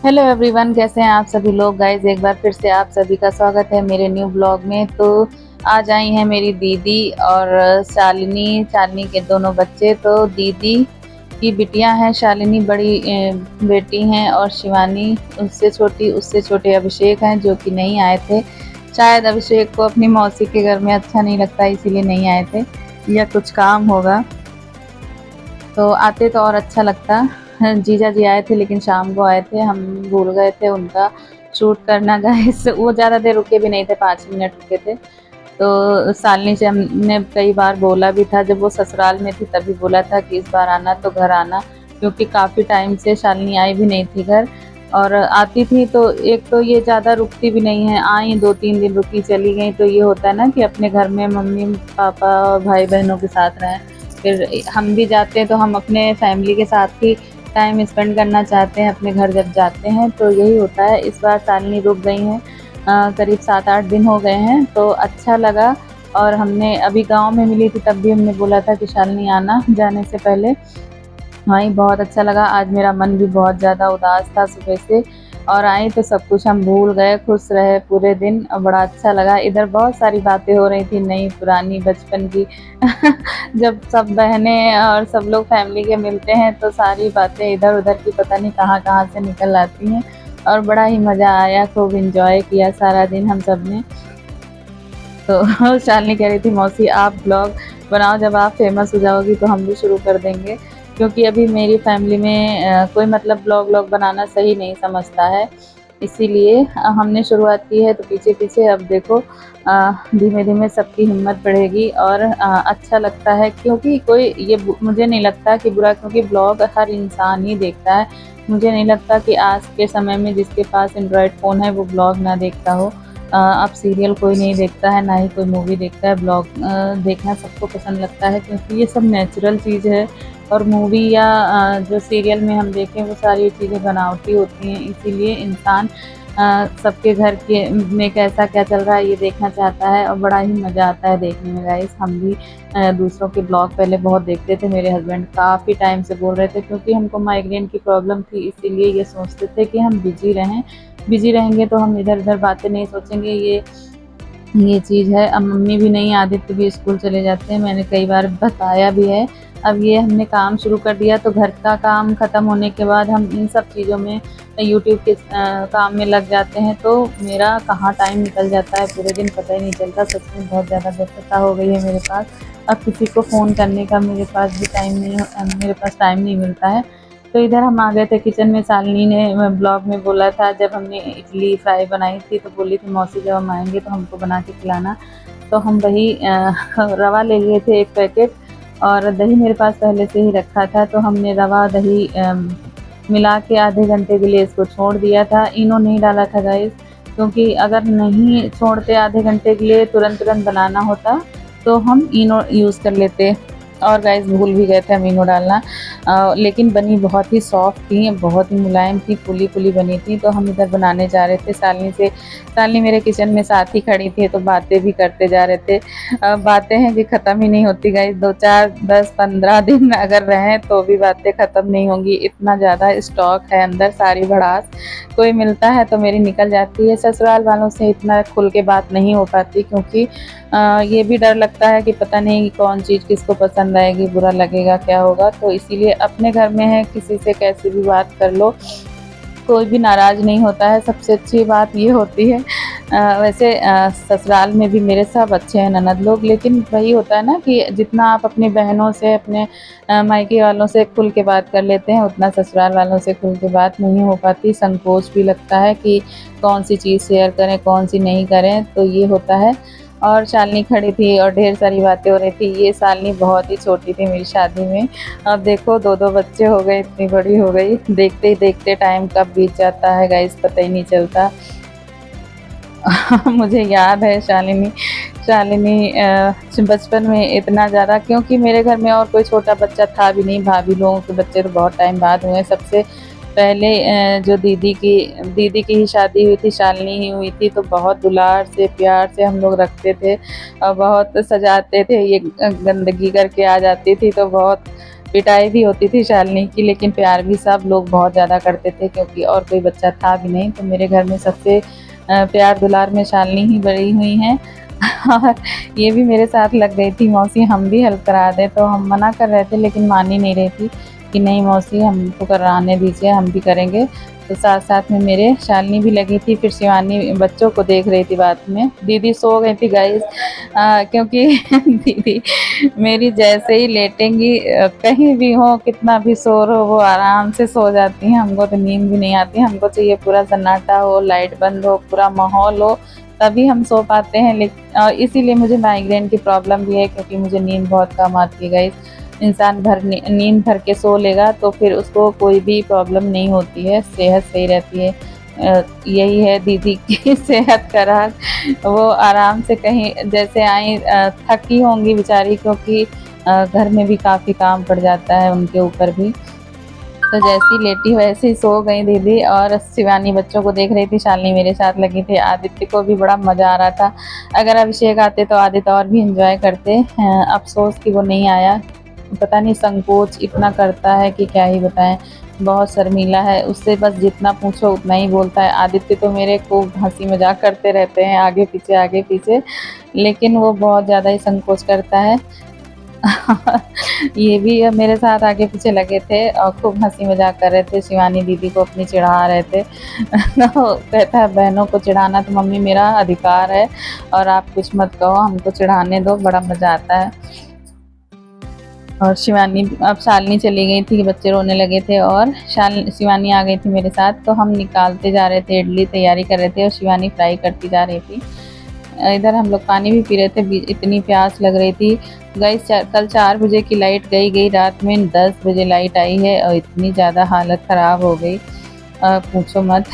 Hello everyone, कैसे हैं आप सभी लोग। गाइज एक बार फिर से आप सभी का स्वागत है मेरे न्यू ब्लॉग में। तो आज आई हैं मेरी दीदी और शालिनी, शालिनी के दोनों बच्चे। तो दीदी की बिटियां हैं, शालिनी बड़ी बेटी हैं और शिवानी उससे छोटे अभिषेक हैं, जो कि नहीं आए थे। शायद अभिषेक को अपनी मौसी के घर में अच्छा नहीं लगता, इसीलिए नहीं आए थे, या कुछ काम होगा। तो आते तो और अच्छा लगता। जीजा जी आए थे लेकिन शाम को आए थे, हम भूल गए थे उनका शूट करना। गाइस वो ज़्यादा देर रुके भी नहीं थे, 5 मिनट रुके थे। तो शालिनी से हमने कई बार बोला भी था, जब वो ससुराल में थी तभी बोला था कि इस बार आना तो घर आना, क्योंकि काफ़ी टाइम से शालिनी आई भी नहीं थी घर। और आती थी तो एक तो ये ज़्यादा रुकती भी नहीं है, आई 2-3 दिन रुकी चली गई। तो ये होता है ना कि अपने घर में मम्मी पापा और भाई बहनों के साथ रहें। फिर हम भी जाते हैं तो हम अपने फैमिली के साथ ही टाइम स्पेंड करना चाहते हैं अपने घर जब जाते हैं। तो यही होता है। इस बार शालिनी रुक गई हैं, करीब 7-8 दिन हो गए हैं, तो अच्छा लगा। और हमने अभी गांव में मिली थी तब भी हमने बोला था कि शालिनी आना जाने से पहले। वहीं बहुत अच्छा लगा। आज मेरा मन भी बहुत ज़्यादा उदास था सुबह से, और आई तो सब कुछ हम भूल गए, खुश रहे पूरे दिन और बड़ा अच्छा लगा। इधर बहुत सारी बातें हो रही थी, नई पुरानी बचपन की। जब सब बहनें और सब लोग फैमिली के मिलते हैं तो सारी बातें इधर उधर की पता नहीं कहाँ कहाँ से निकल आती हैं, और बड़ा ही मज़ा आया। खूब इंजॉय किया सारा दिन हम सब ने। तो शालिनी कह रही थी, मौसी आप ब्लॉग बनाओ, जब आप फेमस हो जाओगी तो हम भी शुरू कर देंगे, क्योंकि अभी मेरी फैमिली में कोई मतलब ब्लॉग बनाना सही नहीं समझता है। इसीलिए हमने शुरुआत की है। तो पीछे पीछे अब देखो, धीमे धीमे सबकी हिम्मत बढ़ेगी और अच्छा लगता है, क्योंकि कोई ये मुझे नहीं लगता कि बुरा, क्योंकि ब्लॉग हर इंसान ही देखता है। मुझे नहीं लगता कि आज के समय में जिसके पास एंड्रॉयड फ़ोन है वो ब्लॉग ना देखता हो। अब सीरियल कोई नहीं देखता है, ना ही कोई मूवी देखता है। ब्लॉग देखना सबको पसंद लगता है, क्योंकि ये सब नेचुरल चीज़ है। और मूवी या जो सीरियल में हम देखें वो सारी चीज़ें बनावटी होती हैं, इसीलिए इंसान सबके घर के में कैसा क्या चल रहा है ये देखना चाहता है, और बड़ा ही मज़ा आता है देखने में। गाइस हम भी दूसरों के ब्लॉग पहले बहुत देखते थे। मेरे हस्बैंड काफ़ी टाइम से बोल रहे थे, क्योंकि हमको माइग्रेन की प्रॉब्लम थी, इसीलिए ये सोचते थे कि हम बिजी रहें, बिजी रहेंगे तो हम इधर उधर बातें नहीं सोचेंगे। ये चीज़ है। अब मम्मी भी नहीं, आदित्य भी स्कूल चले जाते हैं, मैंने कई बार बताया भी है। अब ये हमने काम शुरू कर दिया, तो घर का काम ख़त्म होने के बाद हम इन सब चीज़ों में, यूट्यूब के काम में लग जाते हैं। तो मेरा कहाँ टाइम निकल जाता है पूरे दिन पता ही नहीं चलता। सच में बहुत ज़्यादा व्यस्तता हो गई है मेरे पास। अब किसी को फ़ोन करने का मेरे पास टाइम नहीं मिलता है। तो इधर हम आ गए थे किचन में। शालिनी ने ब्लॉग में बोला था, जब हमने इडली फ्राई बनाई थी तो बोली थी, मौसी जब हम आएंगे तो हमको बना के खिलाना। तो हम वही रवा ले लिए थे 1 पैकेट, और दही मेरे पास पहले से ही रखा था। तो हमने रवा दही मिला के आधे घंटे के लिए इसको छोड़ दिया था। इनो नहीं डाला था गाइस, क्योंकि अगर नहीं छोड़ते आधे घंटे के लिए, तुरंत तुरंत बनाना होता तो हम इनो यूज़ कर लेते। और गाइस भूल भी गए थे हम इनो डालना। लेकिन बनी बहुत ही सॉफ्ट थी, बहुत ही मुलायम थी, फूली फूली बनी थी। तो हम इधर बनाने जा रहे थे शालिनी मेरे किचन में साथ ही खड़ी थी, तो बातें भी करते जा रहे थे। बातें हैं कि ख़त्म ही नहीं होती गाइस। 2, 4, 10, 15 दिन अगर रहें तो भी बातें ख़त्म नहीं होंगी, इतना ज़्यादा स्टॉक है अंदर सारी भड़ास। कोई मिलता है तो मेरी निकल जाती है। ससुराल वालों से इतना खुल के बात नहीं हो पाती, क्योंकि ये भी डर लगता है कि पता नहीं कौन चीज़ किसको पसंद आएगी, बुरा लगेगा, क्या होगा। तो इसीलिए अपने घर में है, किसी से कैसी भी बात कर लो, कोई भी नाराज़ नहीं होता है। सबसे अच्छी बात ये होती है। वैसे ससुराल में भी मेरे सब अच्छे हैं ननद लोग, लेकिन वही होता है ना कि जितना आप अपनी बहनों से, अपने मायके वालों से खुल के बात कर लेते हैं, उतना ससुराल वालों से खुल के बात नहीं हो पाती। संकोच भी लगता है कि कौन सी चीज़ शेयर करें, कौन सी नहीं करें, तो ये होता है। और शालिनी खड़ी थी और ढेर सारी बातें हो रही थी। ये शालिनी बहुत ही छोटी थी मेरी शादी में, अब देखो 2-2 बच्चे हो गए, इतनी बड़ी हो गई। देखते ही देखते टाइम कब बीत जाता है गाइस, पता ही नहीं चलता। मुझे याद है शालिनी शालिनी बचपन में इतना ज़्यादा, क्योंकि मेरे घर में और कोई छोटा बच्चा था भी नहीं। भाभी लोगों के बच्चे तो बहुत टाइम बाद हुए। सबसे पहले जो दीदी की ही शादी हुई थी, शालिनी ही हुई थी। तो बहुत दुलार से प्यार से हम लोग रखते थे और बहुत सजाते थे। ये गंदगी करके आ जाती थी तो बहुत पिटाई भी होती थी शालिनी की, लेकिन प्यार भी सब लोग बहुत ज़्यादा करते थे क्योंकि और कोई बच्चा था भी नहीं। तो मेरे घर में सबसे प्यार दुलार में शालिनी ही बड़ी हुई हैं। और ये भी मेरे साथ लग गई थी, मौसी हम भी हेल्प करा दें, तो हम मना कर रहे थे लेकिन मान ही नहीं रही थी कि नहीं मौसी हमको कराने दीजिए, हम भी करेंगे। तो साथ-साथ में मेरे शालिनी भी लगी थी, फिर शिवानी बच्चों को देख रही थी बाद में। दीदी सो गई थी गाइस, क्योंकि दीदी मेरी जैसे ही लेटेंगी, कहीं भी हो कितना भी शोर हो वो आराम से सो जाती हैं। हमको तो नींद भी नहीं आती, हमको चाहिए पूरा सन्नाटा हो, लाइट बंद हो, पूरा माहौल हो, तभी हम सो पाते हैं। इसीलिए मुझे माइग्रेन की प्रॉब्लम भी है क्योंकि मुझे नींद बहुत कम आती है गाइस। इंसान नींद भर के सो लेगा तो फिर उसको कोई भी प्रॉब्लम नहीं होती है, सेहत सही रहती है। यही है दीदी की सेहत का राज। वो आराम से कहीं जैसे आई, थकी होंगी बेचारी क्योंकि घर में भी काफ़ी काम पड़ जाता है उनके ऊपर भी। तो जैसी लेटी वैसे ही सो गई दीदी और शिवानी बच्चों को देख रही थी, शालिनी मेरे साथ लगी थी। आदित्य को भी बड़ा मज़ा आ रहा था। अगर अभिषेक आते तो आदित्य और भी एंजॉय करते। अफ़सोस कि वो नहीं आया। पता नहीं संकोच इतना करता है कि क्या ही बताएं। बहुत शर्मीला है, उससे बस जितना पूछो उतना ही बोलता है। आदित्य तो मेरे खूब हंसी मजाक करते रहते हैं आगे पीछे, लेकिन वो बहुत ज़्यादा ही संकोच करता है। ये भी मेरे साथ आगे पीछे लगे थे और खूब हंसी मजाक कर रहे थे, शिवानी दीदी को अपनी चिढ़ा रहे थे। तो कहता है बहनों को चिढ़ाना तो मम्मी मेरा अधिकार है और आप कुछ मत कहो, हमको चिढ़ाने दो, बड़ा मज़ा आता है। और शिवानी, अब शालिनी चली गई थी, बच्चे रोने लगे थे और शिवानी आ गई थी मेरे साथ। तो हम निकालते जा रहे थे, इडली तैयारी कर रहे थे और शिवानी फ्राई करती जा रही थी। इधर हम लोग पानी भी पी रहे थे, इतनी प्यास लग रही थी गाइस। कल 4 बजे की लाइट गई, रात में 10 बजे लाइट आई है और इतनी ज़्यादा हालत ख़राब हो गई, पूछो मत।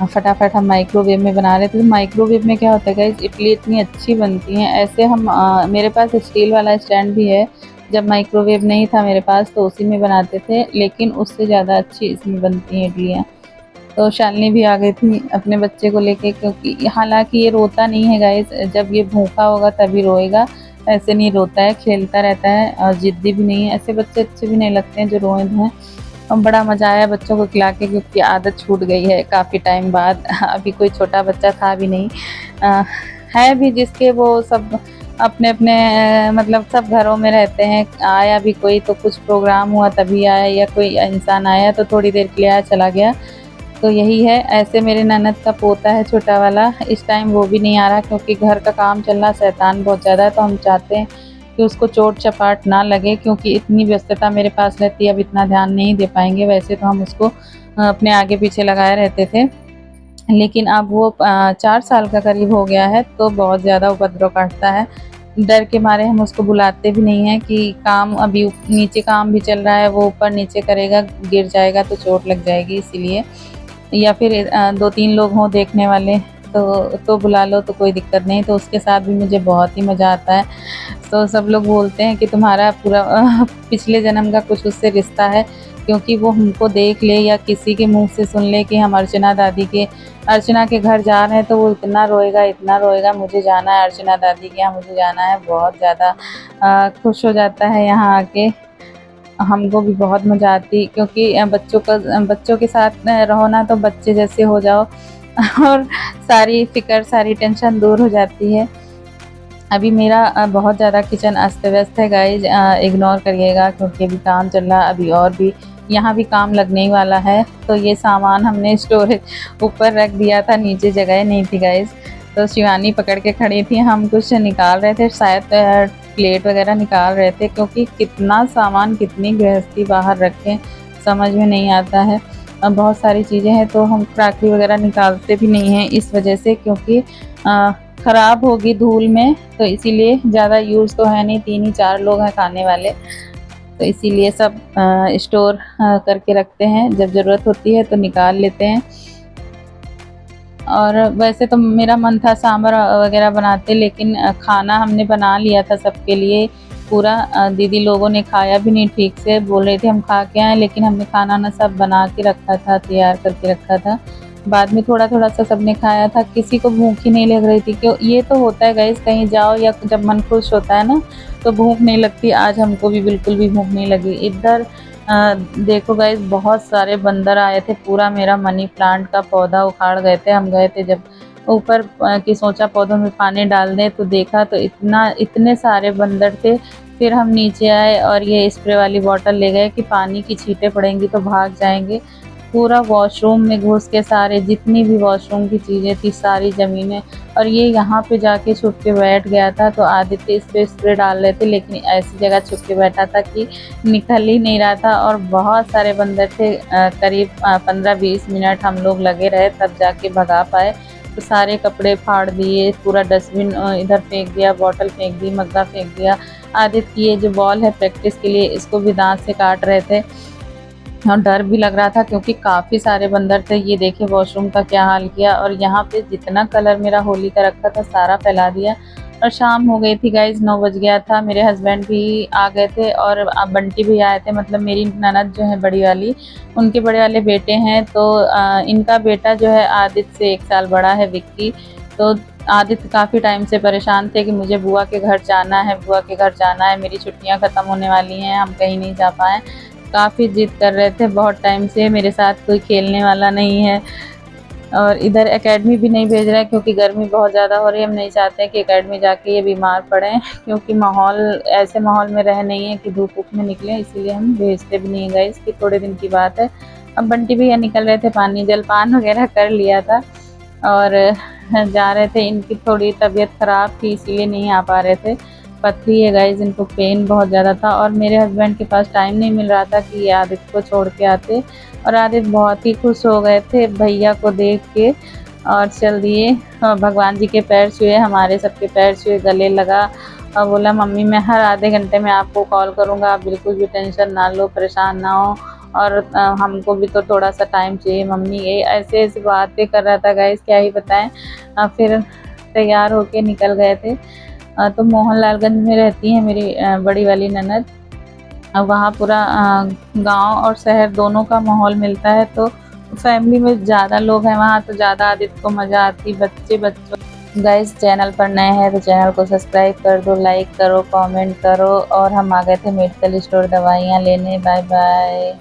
फटाफट हम माइक्रोवेव में बना रहे थे। तो माइक्रोवेव में क्या होता है गाइस, इडली इतनी अच्छी बनती हैं। ऐसे हम मेरे पास स्टील वाला स्टैंड भी है, जब माइक्रोवेव नहीं था मेरे पास तो उसी में बनाते थे, लेकिन उससे ज़्यादा अच्छी इसमें बनती हैं इडलियाँ। तो शालिनी भी आ गई थी अपने बच्चे को लेके, क्योंकि हालांकि ये रोता नहीं है गाइस, जब ये भूखा होगा तभी रोएगा, ऐसे नहीं रोता है, खेलता रहता है और ज़िद्दी भी नहीं है। ऐसे बच्चे अच्छे भी नहीं लगते हैं जो रोए हैं। और बड़ा मज़ा आया बच्चों को खिला के, क्योंकि आदत छूट गई है काफ़ी टाइम बाद। अभी कोई छोटा बच्चा था भी नहीं, है भी जिसके वो सब अपने अपने मतलब सब घरों में रहते हैं। आया भी कोई तो कुछ प्रोग्राम हुआ तभी आया, या कोई इंसान आया तो थोड़ी देर के लिए आया चला गया। तो यही है। ऐसे मेरे ननद का पोता है छोटा वाला, इस टाइम वो भी नहीं आ रहा क्योंकि घर का काम चल रहा, शैतान बहुत ज़्यादा है। तो हम चाहते हैं कि उसको चोट चपाट ना लगे, क्योंकि इतनी व्यस्तता मेरे पास रहती है, अब इतना ध्यान नहीं दे पाएंगे। वैसे तो हम उसको अपने आगे पीछे लगाए रहते थे, लेकिन अब वो 4 साल का करीब हो गया है तो बहुत ज़्यादा उपद्रव काटता है। डर के मारे हम उसको बुलाते भी नहीं हैं कि काम अभी नीचे काम भी चल रहा है, वो ऊपर नीचे करेगा, गिर जाएगा तो चोट लग जाएगी, इसीलिए। या फिर 2-3 लोग हों देखने वाले तो बुला लो तो कोई दिक्कत नहीं। तो उसके साथ भी मुझे बहुत ही मज़ा आता है। तो सब लोग बोलते हैं कि तुम्हारा पूरा पिछले जन्म का कुछ उससे रिश्ता है, क्योंकि वो हमको देख ले या किसी के मुंह से सुन ले कि हम अर्चना के घर जा रहे हैं तो वो इतना रोएगा, मुझे जाना है अर्चना दादी के यहाँ, मुझे जाना है। बहुत ज़्यादा खुश हो जाता है यहाँ आके। हमको भी बहुत मज़ा आती, क्योंकि बच्चों के साथ रहो ना तो बच्चे जैसे हो जाओ और सारी फ़िक्र, सारी टेंशन दूर हो जाती है। अभी मेरा बहुत ज़्यादा किचन अस्त व्यस्त है गाइज, इग्नोर करिएगा क्योंकि अभी काम चल रहा है। अभी और भी यहाँ भी काम लगने ही वाला है। तो ये सामान हमने स्टोरेज ऊपर रख दिया था, नीचे जगह नहीं थी गाइज। तो शिवानी पकड़ के खड़ी थी, हम कुछ निकाल रहे थे, शायद प्लेट वगैरह निकाल रहे थे, क्योंकि कितना सामान, कितनी गृहस्थी बाहर रखें समझ में नहीं आता है। बहुत सारी चीज़ें हैं तो हम क्रॉकरी वगैरह निकालते भी नहीं हैं इस वजह से, क्योंकि ख़राब होगी धूल में। तो इसीलिए ज़्यादा यूज़ तो है नहीं, 3 ही 4 लोग हैं खाने वाले, तो इसीलिए सब स्टोर करके रखते हैं, जब ज़रूरत होती है तो निकाल लेते हैं। और वैसे तो मेरा मन था सांभर वगैरह बनाते, लेकिन खाना हमने बना लिया था सबके लिए पूरा। दीदी लोगों ने खाया भी नहीं ठीक से, बोल रहे थे हम खा के आए, लेकिन हमने खाना ना सब बना के रखा था, तैयार करके रखा था। बाद में थोड़ा-थोड़ा सा सबने खाया था, किसी को भूख ही नहीं लग रही थी। क्यों, ये तो होता है गाइस, कहीं जाओ या जब मन खुश होता है ना, तो भूख नहीं लगती। आज हमको भी बिल्कुल भी भूख नहीं लगी। इधर देखो गाइस, बहुत सारे बंदर आए थे, पूरा मेरा मनी प्लांट का पौधा उखाड़ गए थे। हम गए थे जब ऊपर कि सोचा पौधों में पानी डाल दें, तो देखा तो इतने सारे बंदर थे। फिर हम नीचे आए और ये स्प्रे वाली बॉटल ले गए कि पानी की छींटें पड़ेंगी तो भाग जाएँगे। पूरा वॉशरूम में घुस के सारे जितनी भी वॉशरूम की चीज़ें थी सारी ज़मीनें, और ये यहाँ पे जाके छुप के बैठ गया था। तो आदित्य इस पे स्प्रे डाल रहे थे, लेकिन ऐसी जगह छुप के बैठा था कि निकल ही नहीं रहा था। और बहुत सारे बंदर थे, करीब 15-20 मिनट हम लोग लगे रहे तब जाके भगा पाए। तो सारे कपड़े फाड़ दिए, पूरा डस्टबिन इधर फेंक दिया, बॉटल फेंक दी, मग्गा फेंक दिया। आदित्य की ये जो बॉल है प्रैक्टिस के लिए, इसको भी दाँत से काट रहे थे। और डर भी लग रहा था क्योंकि काफ़ी सारे बंदर थे। ये देखिए वॉशरूम का क्या हाल किया, और यहाँ पे जितना कलर मेरा होली का रखा था सारा फैला दिया। और शाम हो गई थी गाइज़, 9 बज गया था। मेरे हस्बैंड भी आ गए थे और बंटी भी आए थे, मतलब मेरी ननद जो है बड़ी वाली, उनके बड़े वाले बेटे हैं। तो इनका बेटा जो है आदित्य से 1 साल बड़ा है, विक्की। तो आदित्य काफ़ी टाइम से परेशान थे कि मुझे बुआ के घर जाना है, बुआ के घर जाना है, मेरी छुट्टियाँ ख़त्म होने वाली हैं, हम कहीं नहीं जा पाएँ। काफ़ी ज़िद कर रहे थे बहुत टाइम से, मेरे साथ कोई खेलने वाला नहीं है। और इधर एकेडमी भी नहीं भेज रहे हैं क्योंकि गर्मी बहुत ज़्यादा हो रही है। हम नहीं चाहते हैं कि एकेडमी जाके ये बीमार पड़ें, क्योंकि माहौल ऐसे माहौल में रह नहीं है कि धूप-वूप में निकलें, इसीलिए हम भेजते भी नहीं हैं गाइस, कि थोड़े दिन की बात है। अब बंटी भैया निकल रहे थे, पानी जलपान वगैरह कर लिया था और जा रहे थे। इनकी थोड़ी तबीयत ख़राब थी इसीलिए नहीं आ पा रहे थे। पथरी है गाइस, इनको पेन बहुत ज़्यादा था और मेरे हस्बैंड के पास टाइम नहीं मिल रहा था कि ये आदित्य को छोड़ के आते। और आदित्य बहुत ही खुश हो गए थे भैया को देख के और चल दिए। भगवान जी के पैर छुए, हमारे सबके पैर छुए, गले लगा और बोला मम्मी मैं हर आधे घंटे में आपको कॉल करूँगा, आप बिल्कुल भी टेंशन ना लो, परेशान ना हो। और हमको भी तो थोड़ा-सा टाइम चाहिए मम्मी, ये ऐसे-ऐसे बातें कर रहा था गाइस, क्या ही बताएँ। फिर तैयार होके निकल गए थे। तो मोहनलालगंज में रहती हैं मेरी बड़ी वाली ननद। वहाँ पूरा गाँव और शहर दोनों का माहौल मिलता है, तो फैमिली में ज़्यादा लोग हैं वहाँ, तो ज़्यादा आदित्य को मज़ा आती। बच्चों गाइस, चैनल पर नए हैं तो चैनल को सब्सक्राइब कर दो, लाइक करो, कमेंट करो। और हम आ गए थे मेडिकल स्टोर दवाइयाँ लेने। Bye bye.